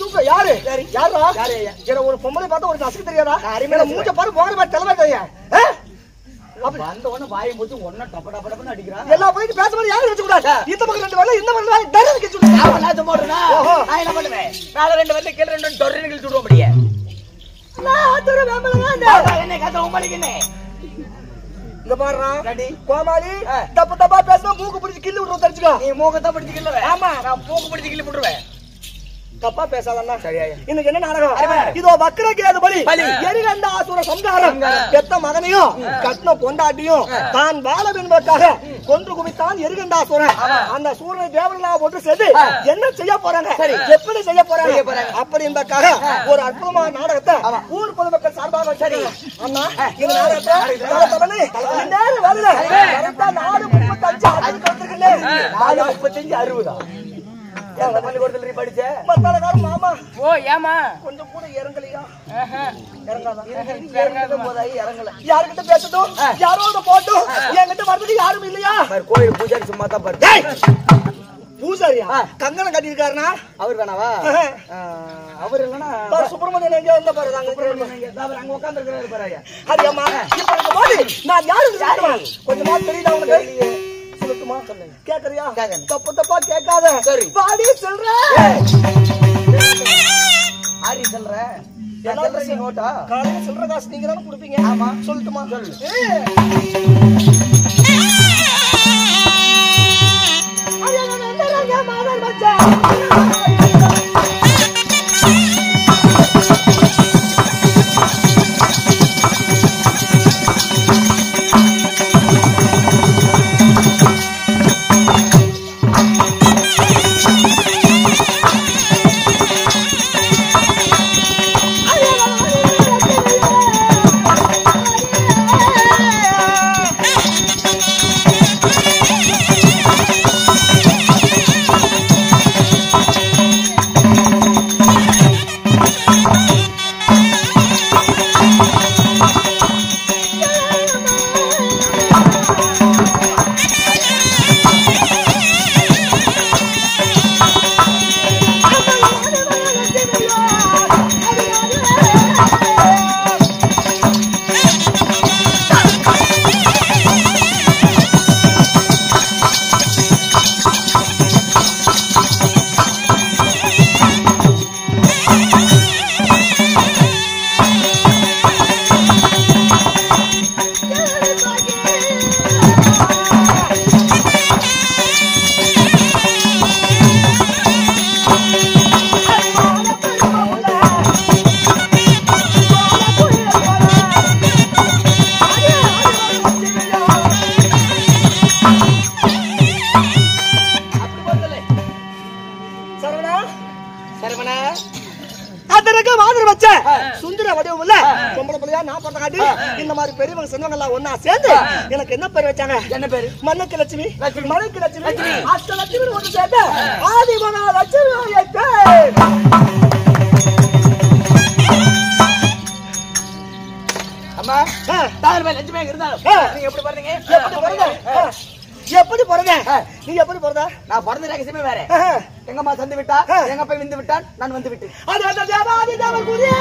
தூக்க யாரு யாரா யாரு ஒரு பொம்பளை பார்த்தா ஒரு நசுக்கு தெரியாதா அருமையில மூஞ்ச பாரு போகிற மாதிரி தலைமை தெரியா வந்த உடனே வாயை முடிச்சு ஒன்னா டப்ப டப்ப டப்பன்னு அடிக்கிறான் எல்லா போயிட்டு பேச மாதிரி யாரும் வச்சு கூடாது இந்த பக்கம் 2 வரல இந்த பக்கம் டர்னு கிச்சு விடுறா நான் லாச்ச போடுறேனா நான் என்ன பண்ணுவேன் மேல 2 வரல கீழ 2 டர்னு கிச்சு விடுவோம் அப்படியே நான் தூர வேமலங்க என்ன கத உமலிக்கனே இந்த பாறா ரெடி கோமாளி டப்ப டப்பா பேசணும் மூக்கு பிடிச்சு கிள்ளி விடுறோம் தெரிஞ்சுக்கோ நீ மூக்கத்தை பிடிச்சு கிள்ளவே ஆமா நான் மூக்கு பிடிச்சு கிள்ளி விட்டுருவேன் தப்பா பேசாதண்ணா சரியா இன்னைக்கு என்ன நாடகம் இதோ வக்ரகேது பலி எரிகண்ட ஆசுர சம்ஹாரம் பெத்த மகனையும் கட்ன பொண்டாட்டியும் தான் வாழ என்பதற்காக கொன்று குவித்தான் எரிகண்டாசுரன் அந்த சூரனை தேவர்களா ஒன்று சேர்ந்து என்ன செய்ய போறாங்க எப்படி செய்ய போறாங்க அப்படி என்பதற்காக ஒரு அற்புதமான நாடகத்தை ஊர் பொதுமக்கள் சார்பாக சரி அண்ணா இந்த நாடகத்தை நேரம் வரல கரெக்டா 4:35 4:35 எந்த பள்ளிக்கூடத்துல நீ படிச்ச மத்தாலகார மாமா ஓ ஏமா கொஞ்சம் கூட இறங்கலையா இறங்காத போதாயி இறங்கல யார்கிட்ட பேசட்டும் யாரோட போட்டும் என்கிட்ட வரதுக்கு யாரும் இல்லையா கோயில் பூஜாரி சும்மா தான் பாரு பூஜாரியா கங்கணம் கட்டி இருக்காருனா அவர் தானவா அவர் இல்லனா சுப்பிரமணியன் எங்க வந்த பாரு அங்க சுப்பிரமணியன் அங்க உட்கார்ந்து இருக்காரு பாரு ஹரியாமா இப்போ இந்த போடி நான் யாருக்கு கொஞ்சமா தெரியுதா உங்களுக்கு சொல்லுமா சொல்லுங்க கேக்குறியா தப்பு தப்பா கேட்காத சரி பாடி சொல்ற ஆரி சொல்ற என்ன நீ நோட்டா காலையில சொல்ற காசு நீங்க தான கொடுப்பீங்க ஆமா சொல்லுமா சொல்லு ஐயா நான் என்ன மாதர் மச்சான் எனக்கு என்ன பேர் வச்சாங்க என்ன பேரு மன்னக்கு லட்சுமி மன்னக்கு லட்சுமி அஷ்டலட்சுமி ஒன்று சேர்ந்த ஆதிமகா லட்சுமி அம்மா தாரமே லட்சுமி இருந்தாலும் நீங்க எப்படி பாருங்க எப்படி போறீங்க நீங்க எப்படி போறதா நான் பிறந்த ரகசியமே வேற எங்க அம்மா சந்து விட்டா எங்க அப்பா விந்து விட்டான் நான் வந்து விட்டேன் அது அந்த தேவாதி தேவர் குதியே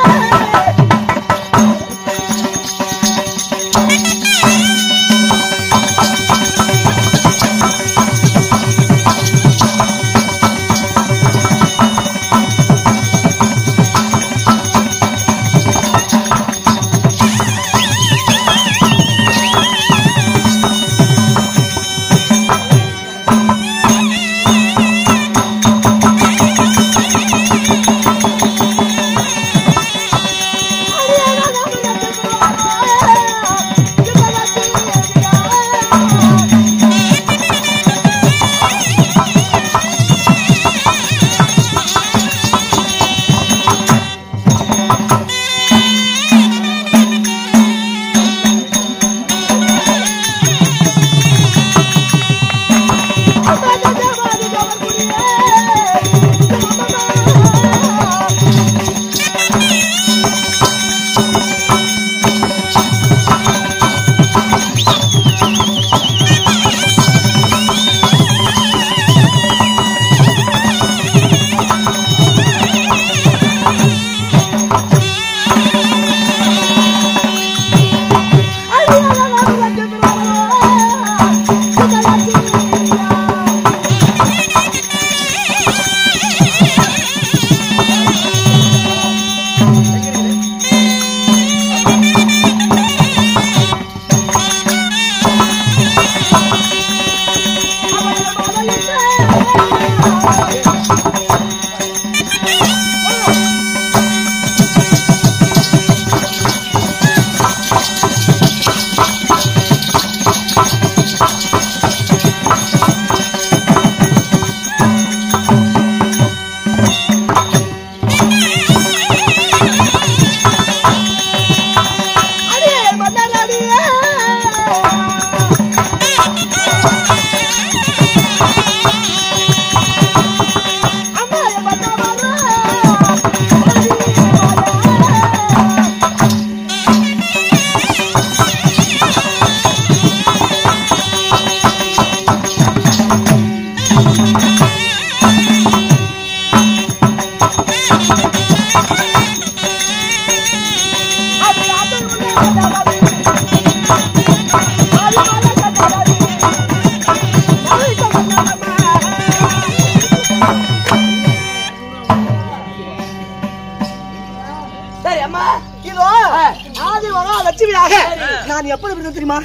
நான் எப்படி இருந்தேன் தெரியுமா?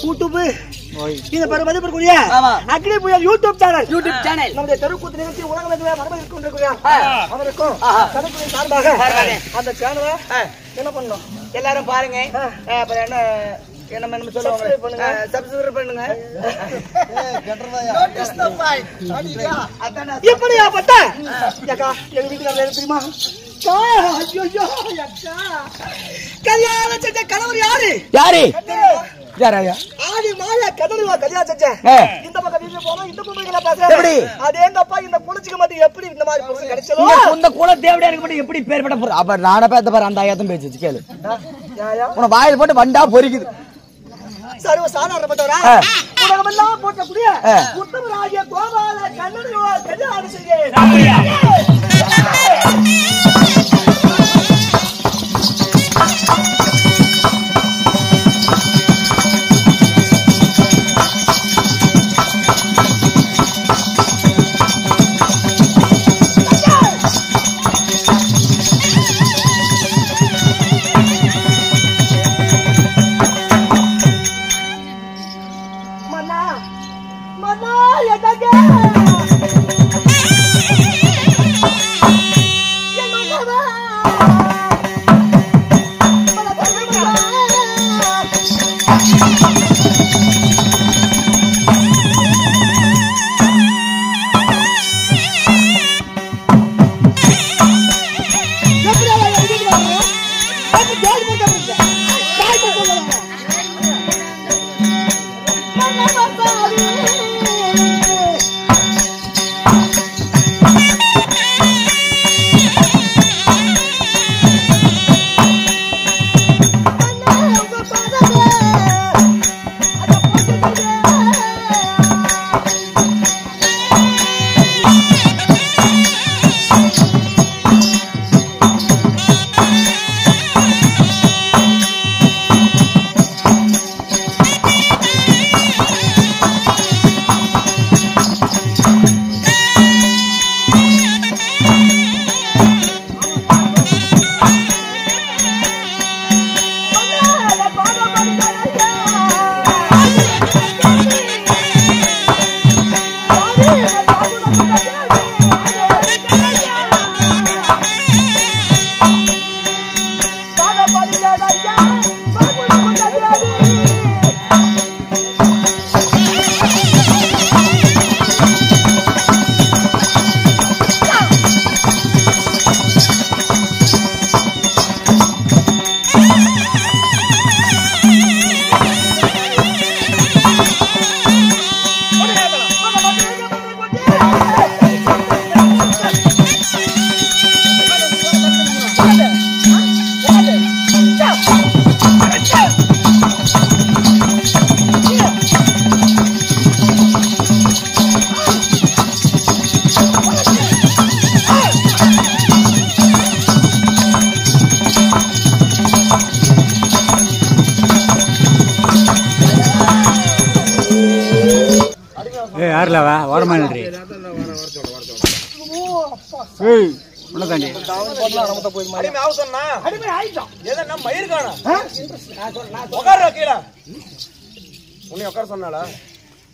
யூடியூப் இந்த மதிப்பிற்குரிய அக்னி புயல் யூடியூப் சேனல் நம்முடைய தெருக்கூத்து நிகழ்ச்சி உலகத்துல மரபு இருக்கின்ற அவருக்கும் கணக்குடைய சார்பாக அந்த சேனலை என்ன பண்ணணும் எல்லாரும் பாருங்க. அப்புறம் என்ன சொல்லுவாங்க, சப்ஸ்கிரைப் பண்ணுங்க. எப்படியாப்பட்ட எங்க வீட்டுக்காரர் தெரியுமா? கல்யாணம் செஞ்ச கணவர் யாரு? ஆதி மாயா கதறிவா கல்யாணம் செஞ்சேன். இந்த பக்கம் வீட்டுல போனா இந்த பொம்பளைங்கள பாக்குறேன். அதே எங்கப்பா இந்த குலச்சுக்கு மட்டும் எப்படி இந்த மாதிரி பொண்ணு கிடைச்சதோ இந்த குல தேவடியா இருக்க மட்டும் எப்படி பேர் பட போற? அப்ப நானே பேத்த பாரு அந்த ஆயத்தம் பேச்சு கேளு. உன வாயில போட்டு வண்டா பொரிக்குது. சர்வ சாதாரணப்பட்டவரா உலகமெல்லாம் போட்டக்கூடிய உத்தமராகிய கோபால கண்ணனியோ கல்யாணம் செய்ய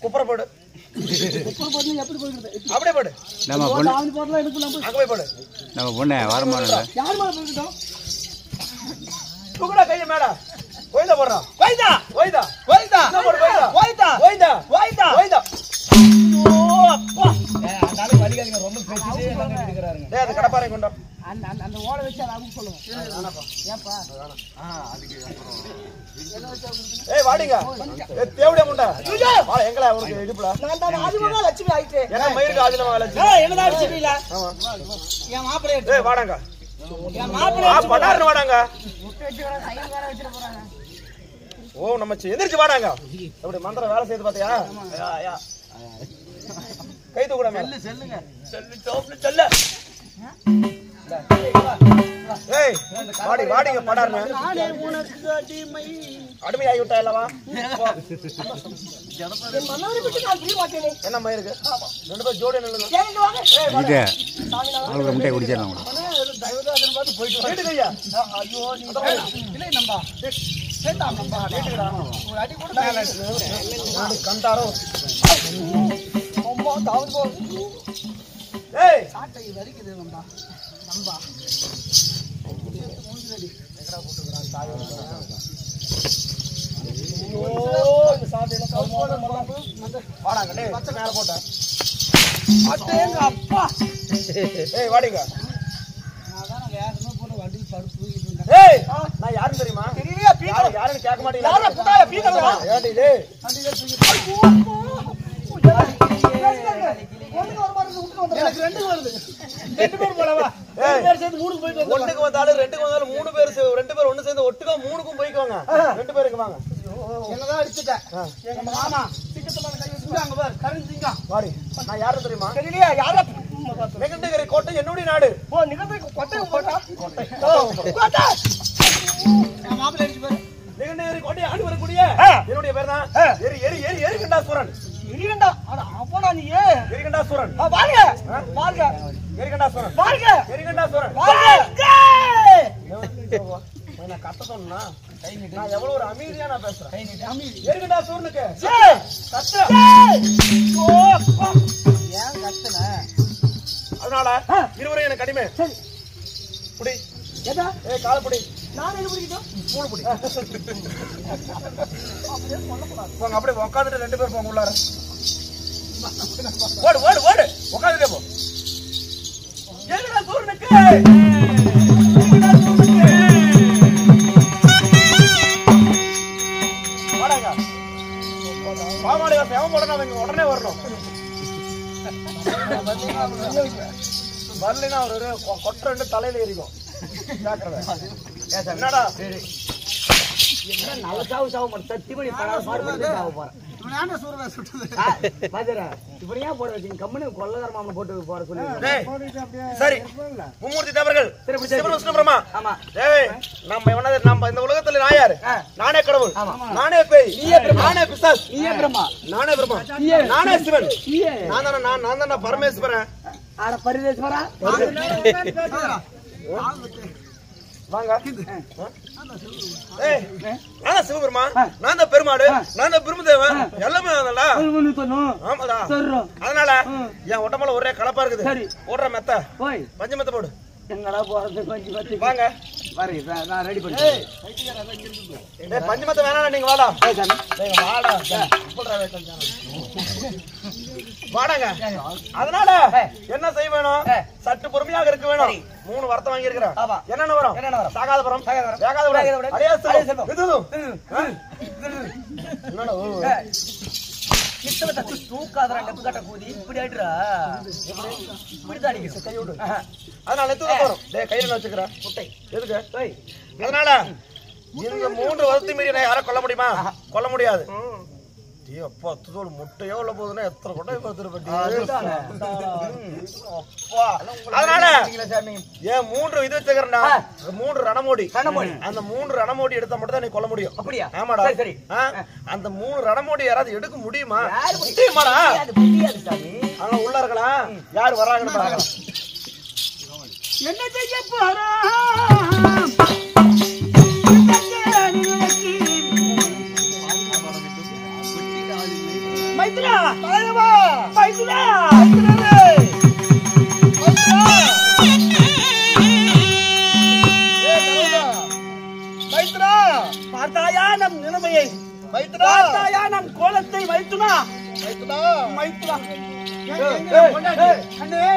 குப்பரப்போடு அப்படியே போடு. நம்ம பொண்ணு வரமான கைய மேடா கோயிந்தா போடுறான். கோயிந்தா கோயிந்தா கோயிந்தா கோயிந்தா கோயிந்தா கோயிந்தா கோயிந்தா. ஐயோ அப்பா அடிக்காதீங்க ரொம்ப பேசிட்டே எல்லாம் எடுக்கறாருங்க டேய் அது கடப்பாரை கொண்டா அந்த ஓட வச்சு அத அமுக்கு சொல்லுங்க வேணாப்பா ஏப்பா அதுக்கு ஏய் வாடிங்க ஏய் தேவடியா முண்டா வா எங்கடா உனக்கு இடுப்புல நான் தான் ஆதிமகா லட்சுமி ஆயிட்டே என்ன மயிருக்கு ஆதிமகா லட்சுமி ஏய் என்னடா அடிச்சிட்டீல ஆமா என் மாப்பிளை ஏய் வாடாங்க என் மாப்பிளை படார்னு வாடாங்க முட்டை வெச்சுற சைன் வேற வெச்சிர போறாங்க ஓ நமச்சி எந்திரச்சு வாடாங்க அப்படி மந்திர வேலை செய்து பாத்தியா யா கை தூக்குடா மேல செல்லுங்க செல்லு டோப்ல செல்ல ஏய் வாடி வாடிங்க படார்னு நானே உனக்கு அடிமை ஆகி விட்டா இல்லவா மன்னாரி விட்டு நான் ஃப்ரீ மாட்டேனே என்ன மயிருக்கு ரெண்டு பேர் ஜோடி நில்லுங்க கேளுங்க வாங்க இது அவளோட முட்டை குடிச்சறலாம் தயவுதான் பார்த்து போயிட்டு வீட்டுக்கு ஐயா ஐயோ இல்ல நம்பா சேந்தாம் நம்பா வீட்டுக்குடா ஒரு அடி கூட மேல நான் கண்டாரோ அம்மா தாவுது போ ஏய் சாட்டை வரிக்குது நம்பா நம்பா மூஞ்சிலடி எங்கடா போட்டுக்கறான் தாயோட ஓ இந்த சாட்டையில கவுமோட மரப்பு வாடாங்க டேய் பச்சை மேல போட்ட அடேங்க அப்பா ஏய் வாடிங்க நான் தான் வேகமா போற வண்டில படுத்து இருந்தேன் ஏய் நான் யாரு தெரியுமா தெரியலையா பீக்கல யாருன்னு கேட்க மாட்டீங்களா யாரா புதாய பீக்கல ஏடி டேய் வண்டில தூக்கி எனக்கு ரெண்டு வருது ரெண்டு பேர் போலவா ரெண்டு பேர் சேர்ந்து மூணுக்கு போயிட்டு வந்து ஒண்ணுக்கு வந்தாலும் ரெண்டுக்கு வந்தாலும் மூணு பேர் ரெண்டு பேர் ஒண்ணு சேர்ந்து ஒட்டுக்கா மூணுக்கும் போய்க்குவாங்க ரெண்டு பேருக்கு வாங்க என்னதான் அடிச்சிட்டேன் எங்க மாமா சிக்கத்தமான கை வச்சு அங்க பாரு கரஞ்சிங்க வாடி நான் யாரு தெரியுமா தெரியலையா யாரா நிகண்டகிரி கோட்டை என்னுடைய நாடு ஓ நிகண்டகிரி கோட்டை கோட்டை கோட்டை நான் மாப்பிள்ளை அடிச்சு பாரு நிகண்டகிரி கோட்டை ஆண்டு வரக்கூடிய என்னுடைய பேர் தான் எரி எரி எரி எரி கண்டாசுரன் எரிகண்டா அட அப்பனா நீ எரிகண்டாசுரன் வாங்க வாங்க எரிகண்டாசுரன் வாங்க எரிகண்டாசுரன் வாங்க நான் கத்த சொன்னா நான் எவ்வளவு ஒரு அமைதியா நான் பேசுறேன் கை நீட்டி அமைதி எரிகண்டாசுரனுக்கு கத்த ஓ ஏன் கத்தன அதனால இருவரும் எனக்கு அடிமை சரி புடி ஏதா ஏய் கால் புடி நான் என்ன புடிக்கிட்டோம் மூணு புடி போங்க அப்படியே உட்கார்ந்துட்டு ரெண்டு பேர் போங்க உள்ளார ஓடு ஓடு ஓடு உட்கார்ந்துட்டே போ எங்கடா சூரனுக்கு வாடாங்க பாமாளியா சேவம் போடணும் உடனே வரணும் வரலைன்னா ஒரு கொட்டை ரெண்டு தலையில ஏறிக்கும் என்னடா நல்ல சாவு சாவு மட்டும் தத்தி பண்ணி பாடு சாவு போறேன் சரி மும்மூர்த்தி தேவர்கள் நம்ம இந்த உலகத்துல நான் யாரு நானே கடவுள் நானே பேய் நானே பிசாஸ் நானே பிரம்மா நானே சிவன் நான் தானே பரமேஸ்வரன் பரமேஸ்வரா வாங்க ஏய் நான் சிவபெருமா நான் தான் பெருமாடு நான் தான் பிரம்மதேவன் எல்லாமே அதனால ஆமாடா அதனால என் உடம்புல ஒரே கலப்பா இருக்குது போடுற மெத்த பஞ்சு மெத்த போடு எங்கடா போறது கொஞ்சம் வாங்க பாரு நான் ரெடி பண்ணி ஏய் பஞ்சு மெத்த வேணாம் நீங்க வாடா டேய் வாடா போடுற வேட்டை வாடாங்க அதனால என்ன செய்ய வேணும் சற்று பொறுமையாக இருக்க வேணும் மூணு வரத்தை வாங்கி இருக்கிறேன் என்னென்ன வரும் சாகாதபுரம் வேகாதபுரம் அடையா செல்வம் என்னடா கிட்டல தட்டு தூக்காதடா நெப்பு கட்ட கூதி இப்படி ஆயிடுறா இப்படி தான் அடிக்குது கை விடு அதனால நெத்து போறோம் டேய் கையில வச்சுக்கற முட்டை எதுக்கு டேய் அதனால இந்த மூன்று வரத்தை மீறி நான் யாரை கொல்ல முடியுமா கொல்ல முடியாது அப்பா தோடு முட்டையோ உள்ள போகுதுன்னா எத்தனை கொட்டை பார்த்துருப்பட்டி அப்பா அதனால ஏன் மூன்று இது வச்சுக்கிறேன்னா மூன்று ரணமோடி அந்த மூன்று ரணமோடி எடுத்தா மட்டும் தான் நீ கொல்ல முடியும் அப்படியா ஆமாடா சரி அந்த மூணு ரணமோடி யாராவது எடுக்க முடியுமா முடியுமாடா ஆனா உள்ள இருக்கலாம் யாரு வராங்கன்னு பாக்கலாம் என்ன செய்ய போறா மைத்ரா தலைவா மைத்ரா மைத்ரா பார்த்தாயா நம் நிலைமையை மைத்ரா பார்த்தாயா நம் கோலத்தை மைத்ரா மைத்ரா மைத்ரா அண்ணே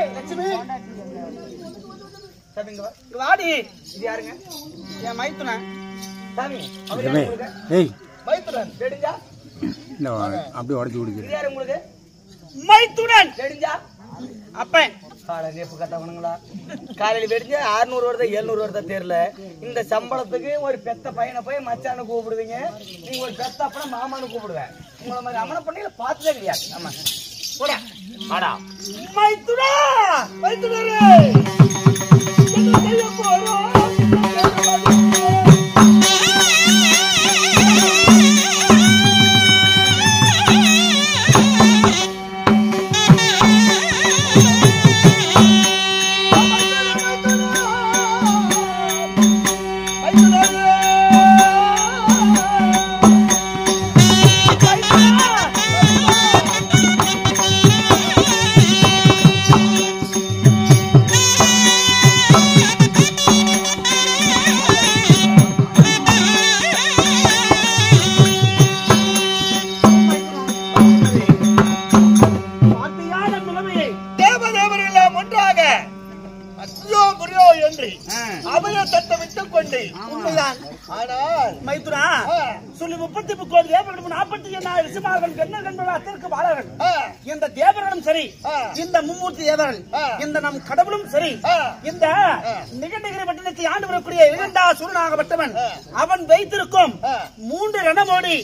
வாடி. இது யாருங்க? என் மைத்துனன் சாமி. மைத்துனன் தெரிஞ்சா அப்படியே உடச்சு குடிக்கிறேன். இது யாரு உங்களுக்கு? மைத்துனன் தெரிஞ்சா அப்பன். நெப்பு கட்டவனுங்களா காலையில் வெடிஞ்சு 600 வருதா 700 வருதா தெரியல. இந்த சம்பளத்துக்கு ஒரு பெத்த பையனை போய் மச்சானு கூப்பிடுவீங்க. நீங்க ஒரு பெத்த அப்பனா மாமானு கூப்பிடுவேன். உங்களை மாதிரி அமன பண்ணீங்க பார்த்ததே கிடையாது. ஆமா போடா ஆடா மைத்துனா மைத்துனரே என்ன செய்ய போறோம்? இந்த தேவர்களும் சரி, இந்த மும்மூர்த்தி தேவர்கள், இந்த நம் கடவுளும் சரி, இந்த நிகழ்நகரி பட்டணத்தை ஆண்டு வரக்கூடிய இரண்டாசுரனாகப்பட்டவன் அவன் வைத்திருக்கும் 3 ரணமோடி,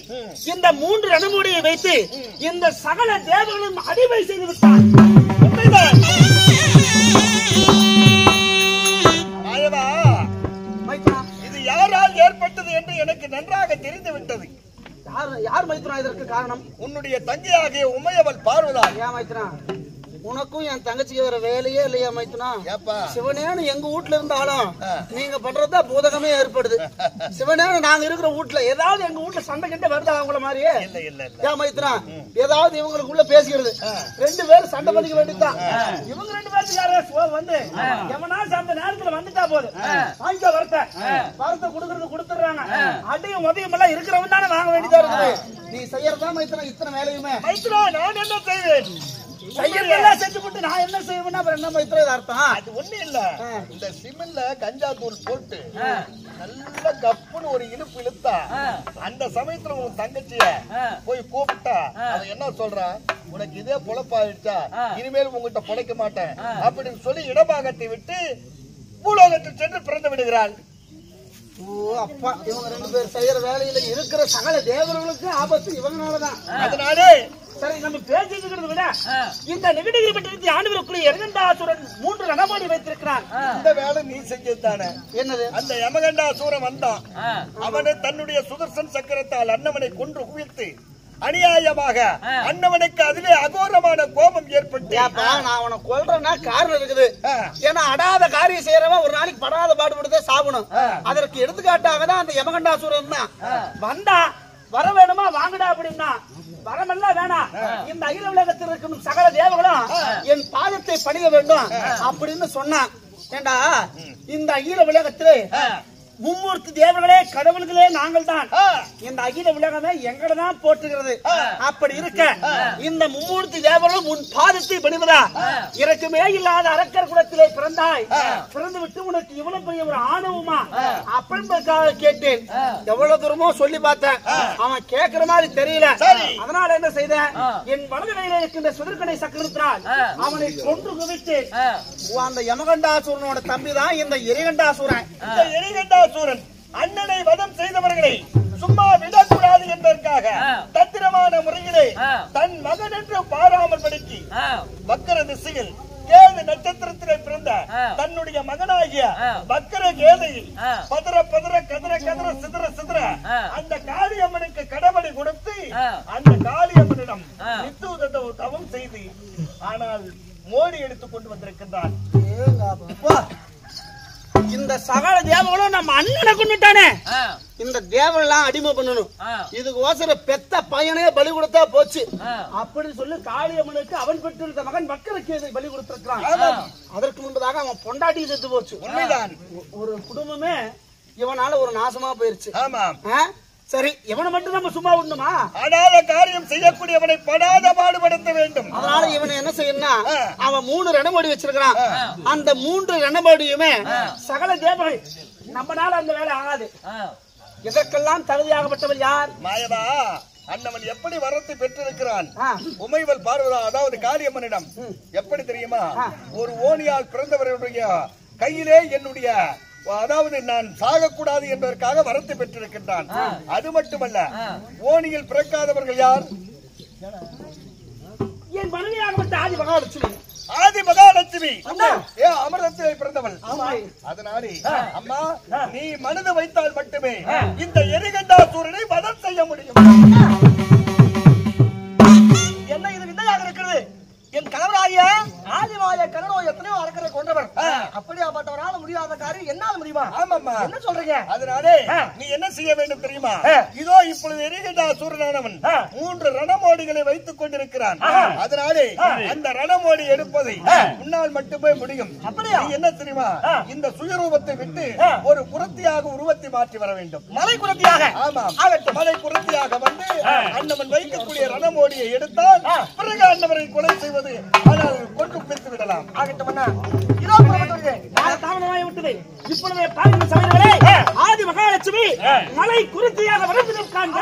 இந்த 3 ரணமோடியை வைத்து இந்த சகல தேவர்களும் அடிமை செய்து விட்டான். இது யாரால் ஏற்பட்டது என்று எனக்கு நன்றாக தெரிந்து விட்டது. யார் மைத்ரா இதற்கு காரணம்? உன்னுடைய தங்கையாகிய உமையவள் பார்வதா. ஏன் மைத்ரா உனக்கும் என் தங்கச்சிக்கு வேற வேலையே இல்லையா மைத்துனா? சிவனேன்னு எங்க வீட்டுல இருந்தாலும் நீங்க பண்றதுதான் பூதகமே ஏற்படுது. சிவனேன்னு நாங்க இருக்கிற வீட்டுல ஏதாவது எங்க வீட்டுல சண்டை கிட்ட வருதா அவங்கள மாதிரியே? ஏன் மைத்துனா ஏதாவது இவங்களுக்குள்ள பேசிக்கிறது 2 பேரும் சண்டை பண்ணிக்க வேண்டியதுதான். இவங்க 2 பேருக்கு யாராவது வந்து எவனா அந்த நேரத்துல வந்துட்டா போதும் வாங்க வரத்தை கொடுத்துடுறாங்க. அடியும் உதயம் எல்லாம் இருக்கிறவன் தானே வாங்க வேண்டியதா இருக்குது. நீ செய்யறதா மைத்துனா இத்தனை வேலையுமே? மைத்துனா நான் என்ன செய்வேன்? செஞ்சு போட்டு நான் என்ன செய்வேன்னா என்ன மைத்ரா அர்த்தம்? அது ஒண்ணு இல்ல. இந்த சிமெண்ட்ல கஞ்சா தூள் போட்டு நல்ல கப்புன்னு ஒரு இழுப்பு இழுத்தா அந்த சமயத்துல உன் தங்கச்சிய போய் கூப்பிட்டா அது என்ன சொல்றா? உனக்கு இதே பொழப்பாயிடுச்சா, இனிமேல் உங்ககிட்ட பொழைக்க மாட்டேன் அப்படின்னு சொல்லி இடபாகத்தை விட்டு பூலோகத்தில் சென்று பிறந்து விடுகிறாள். ஓ அப்பா, இவங்க 2 பேர் செய்யற வேலையில இருக்கிற சகல தேவர்களுக்கு ஆபத்து இவங்கனாலதான். அதனாலே சரி நம்ம பேசிக்கிறத விட இந்த நிகழ்நகரி பட்டணத்தை ஆண்டு வரக்கூடிய யமகண்டாசுரன் 3 ரணமோடி வைத்திருக்கிறான். இந்த வேலை நீ செஞ்சதுதானே? என்னது? அந்த யமகண்டாசுரன் வந்தான். அவனை தன்னுடைய சுதர்சன் சக்கரத்தால் அன்னவனை கொன்று குவித்து அநியாயமாக அன்னவனுக்கு அதுவே அகோரமான கோபம் ஏற்பட்டு நான் அவனை கொல்றேன்னா காரணம் இருக்குது. ஏன்னா அடாத காரியம் செய்யறவன் ஒரு நாளைக்கு படாத பாடுபடுதே சாகணும். அதற்கு எடுத்துக்காட்டாக தான் அந்த யமகண்டாசுரன் தான் வந்தா. வர வேணுமா வாங்கடா அப்படின்னா வரமெல்லாம் வேணாம், இந்த அகில உலகத்தில் இருக்கும் சகல தேவர்களும் என் பாதத்தை பணிய வேண்டும் அப்படின்னு சொன்னான். ஏண்டா இந்த அகில உலகத்திலே மும்மூர்த்தி தேவர்களே கடவுள்களே நாங்கள் தான். இந்த அகில உலகமே எங்களை தான் போற்றுகிறது. அப்படி இருக்க இந்த மும்மூர்த்தி தேவர்களும் உன் பாதத்தை பணிவதா? இறக்குமே இல்லாத அரக்கர் குலத்திலே பிறந்தாய், பிறந்து விட்டு உனக்கு இவ்வளவு பெரிய ஒரு ஆணவமா அப்படின்னு கேட்டேன். எவ்வளவு தூரமோ சொல்லி பார்த்தேன், அவன் கேட்கிற மாதிரி தெரியல. அதனால என்ன செய்த, என் வலது கையில இருக்கின்ற சுதர்கனை சக்கரத்தினால் அவனை கொன்று குவித்து அந்த யமகண்டாசூரனோட தம்பி தான் இந்த எரிகண்டாசூரன். எரிகண்டாசூரன் அண்ணனை வதம் செய்தவர்களை சும்மா விடக்கூடாது என்பதற்காக தத்திரமான முறையிலே தன் மகன் என்று பாராமல் படுக்கி வக்கர திசையில் கேது நட்சத்திரத்திலே பிறந்த தன்னுடைய மகனாகிய வக்கர கேதை பதற பதற கதற கதற சிதற சிதற அந்த காளியம்மனுக்கு கடவுளை கொடுத்து அந்த காளியம்மனிடம் தவம் செய்து ஆனால் மோடி எடுத்துக் கொண்டு வந்திருக்கின்றான். இந்த சகல தேவங்களும் நம்ம அண்ணனை கொண்டுட்டானே, இந்த தேவெல்லாம் அடிமை பண்ணணும். இதுக்கு ஓசர பெத்த பையனே பலி கொடுத்தா போச்சு அப்படின்னு சொல்லி காளியம்மனுக்கு அவன் பெற்றிருந்த மகன் வக்கரக்கேதை பலி கொடுத்திருக்கிறான். அதற்கு முன்பதாக அவன் பொண்டாட்டி செத்து போச்சு. உண்மைதான், ஒரு குடும்பமே இவனால ஒரு நாசமா போயிருச்சு. சரி, இவனை மட்டும் நம்ம சும்மா விடணுமா? அடாத காரியம் செய்யக்கூடியவனை படாத பாடுபடுத்த வேண்டும். அதனால இவனை என்ன செய்யணும்னா, அவன் 3 ரணமோடி வச்சிருக்கான். அந்த 3 ரணமோடியுமே சகல தேவர்கள், நம்மனால அந்த வேலை ஆகாது. இதற்கெல்லாம் தகுதியாகப்பட்டவர் யார்? மாயவா, அண்ணவன் எப்படி வரத்தை பெற்றிருக்கிறான்? உமைவல் பார்வதா, அதாவது காளியம்மனிடம் எப்படி தெரியுமா? ஒரு ஓனியால் பிறந்தவருடைய கையிலே என்னுடைய, அதாவது நான் சாகக்கூடாது என்பதற்காக வரத்தை பெற்றிருக்கின்றான். அது மட்டுமல்ல, ஓனியில் பிறக்காதவர்கள் யார்? என் மனைவியாகப்பட்ட ஆதி மகாலட்சுமி. ஆதி மகாலட்சுமி அமிர்தத்திலே பிறந்தவள். அதனாலே அம்மா, நீ மனது வைத்தால் மட்டுமே இந்த எரிகண்டாசூரனை வதம் செய்ய முடியும். என்ன இது விந்தையாக இருக்கிறது? என் கணவராகிய ஆதிமாய கணவனோ எத்தனையோ அரக்கரை கொண்டவர். அப்படியாப்பட்டவரால முடியாத காரியம் என்னால முடியுமா? ஆமாம்மா, என்ன சொல்றீங்க? அதனாலே நீ என்ன செய்ய வேண்டும் தெரியுமா? இதோ இப்பொழுது எரிகண்டாசூரனானவன் 3 ரணமோடிகளை வைத்துக் கொண்டிருக்கிறான். அதனாலே அந்த ரணமோடி எடுப்பதை உன்னால் மட்டுமே முடியும். அப்படியா? நீ என்ன தெரியுமா? இந்த சுயரூபத்தை விட்டு ஒரு குரத்தியாக உருவத்தை மாற்றி வர வேண்டும். மலை குரத்தியாக? ஆமாம், மலை குரத்தியாக வந்து அண்ணவன் வைக்கக்கூடிய ரணமோடியை எடுத்தால் பிறகு அண்ணவரை கொலை செய்வது, ஆனால் கொண்டு பிரித்து விடலாம். ஆகட்டும் அண்ணா, இதோ புறப்பட்டு தாமதமாகி விட்டது. இப்பொழுது பாருங்கள் சமையலே, ஆதி மகாலட்சுமி மலை குருத்தியாக வரவிருக்காங்க.